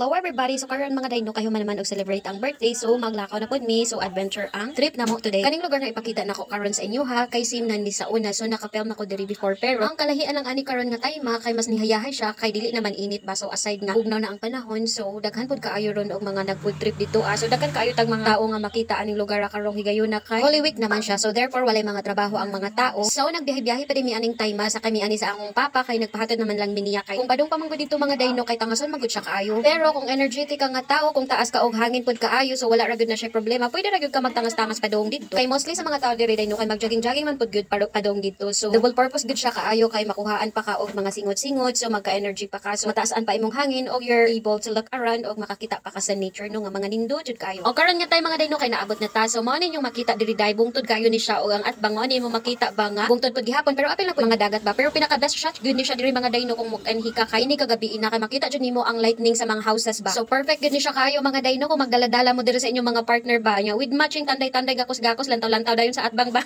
Hello everybody! So karon mga dayno kayo man naman og celebrate ang birthday. So maglakaw na pod mi. So adventure ang trip na mo today. Kaning lugar na ipakita nako karon sa inyo ha. Kay sim nan di sa una. So nakapel na ko diri before. Pero ang kalahian lang ani karon nga tayma kay mas nihayahay siya kay dili naman init ba. So aside nga bugnaw na ang panahon. So daghan pod kaayo ron og mga nag-food trip dito. So daghan kaayo tag mga tao nga makita aning lugar karong higayuna kay Holy Week naman siya. So therefore walay mga trabaho ang mga tao. So nagbiyahe-biyahe pa din mi aning tayma sa kami ani sa akong papa kay nagpahatod naman lang biniya kay. Kung padung pa man dito mga dayno kay tangason magud siya kaayo. Pero kung energetic ka nga tao, kung taas ka og hangin pod kaayo, so wala ra gyud na siya problema. Pwede ra gyud ka magtangas-tangas padong dito. Kay mostly sa mga tao diri dayno kay mag-jogging-jogging man pod gyud padong dito. So double purpose gyud siya kaayo kay makuhaan pa ka og mga singot-singot, so magka-energy pa ka. So mataasan pa imong hangin og you're able to look around og makakita pa ka sa nature no nga mga nindot jud kaayo. O karon nga tay mga dayno kay naabot na ta. So mao ninyong makita diri day bungtod kayo ni siya og ang atbang mao ni mo makita ba nga bungtod pod gihapon pero apil na pod mga dagat ba. Pero pinaka best shot gyud ni siya diri mga dayno kung mukanhi ka kay ni kagabi ina kay makita jud nimo ang lightning sa mga houses ba. So perfect gud ni siya kayo mga dayno kung magdala-dala mo diri sa inyong mga partner ba nya with matching tanday-tanday gakos-gakos lantaw-lantaw dayon sa atbang ba.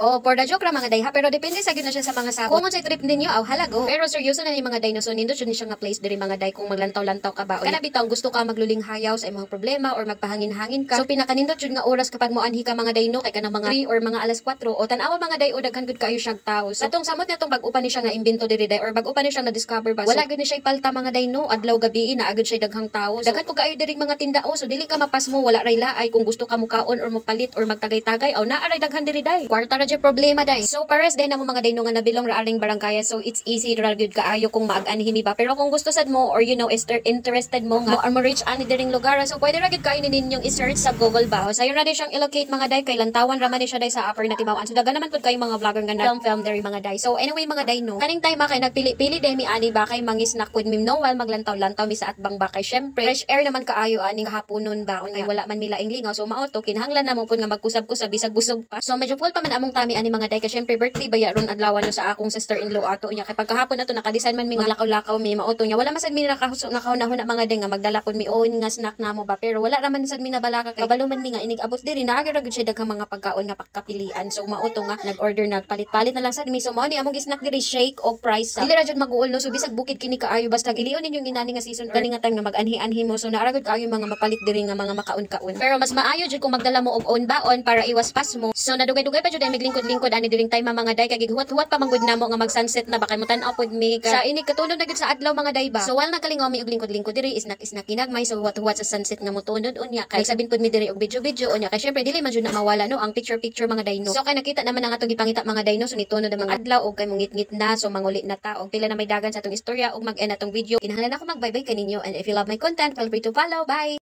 Oh, for the joke ra mga day ha, pero depende sa gyud na siya sa mga sabot. Kung sa trip ninyo aw halago. Pero seryoso na ni mga dayno so nindot jud ni siya nga place diri mga day kung maglantaw-lantaw ka ba. O kana bitaw gusto ka magluling hayaw sa imong problema or magpahangin-hangin ka. So pinakanindot jud nga oras kapag moanhi ka mga dayno kay kanang mga 3 or mga alas 4 o tan-awa mga day o daghan gud kayo siyang tao. So atong samot natong bag-upan ni siya nga imbento diri day or bag-upan ni siya na discover ba. Wala gud ni siya ipalta mga dayno adlaw gabi na agad siya daghang tao. So, daghan po kayo diri mga tindao so dili ka mapas mo wala ray laay kung gusto ka mukaon or mopalit or magtagay-tagay aw naa ray daghan diri day. Kwarta ra jud problema day. So pares day na mo mga dayno nga nabilong ra aring barangaya so it's easy ra gyud kaayo kung maag-anhimi ba. Pero kung gusto sad mo or you know interested mo nga mo reach ani diring lugar so pwede ra gyud kayo ninyong i-search sa Google ba. So sayo na din siyang i-locate mga day kay lantawan ra man ni siya day sa upper na Timawan. So daghan naman pud kayo mga vlogger nga film diri mga day. So anyway mga dayno kaning time kay nagpili-pili day mi ani ba kay mangisnak pud mi no while maglantaw-lantaw mi sa atbang ba kay syempre fresh air naman kaayo aning haponon ba unya wala man mila inglingaw so maoto kinahanglan na mo pud nga magkusab-kusab bisag busog pa. So medyo full pa man among tami ani mga day kay syempre birthday baya ron adlawan no sa akong sister-in-law ato unya kay pagkahapon nato nakadesign man mi nga lakaw-lakaw mi maoto nya wala man sad mi nakahunahon na mga day nga magdala pud mi own nga snack namo ba pero wala ra man sad mi nabalaka kay kabalo man mi nga inig abot diri naagi ra gud siya daghang mga pagkaon nga pagkapilian so maoto nga nag-order nagpalit-palit na lang sad mi so mao ni among snack diri shake o price dili ra jud mag-uol no so bisag bukid kini kaayo basta gilion ninyong inani nga season or nga time nga mag-anhi-anhi mo so naaragod kaayo mga mapalit diri nga mga makaon-kaon pero mas maayo jud kung magdala mo og own baon para iwas pas mo so nadugay-dugay pa jud ay miglingkod-lingkod ani diring time mga day kay gighuwat-huwat pa manggod namo nga mag-sunset na bakay mo tan-aw pod mi sa ini katulog na gud sa adlaw mga day ba so while nakalingaw mi og lingkod-lingkod diri isnak-isnak kinagmay so huwat-huwat sa sunset nga motunod unya kay sabin pod mi diri og video-video unya kay syempre dili man jud na mawala no ang picture mga day no so kay nakita naman ang atong gipangita mga day no so nitunod ang mga adlaw og kay mongit-ngit na so manguli na ta og pila na may dagan sa atong istorya og mag-end atong video kinahanglan ako mag-bye-bye kaninyo and if you love my content feel free to follow bye.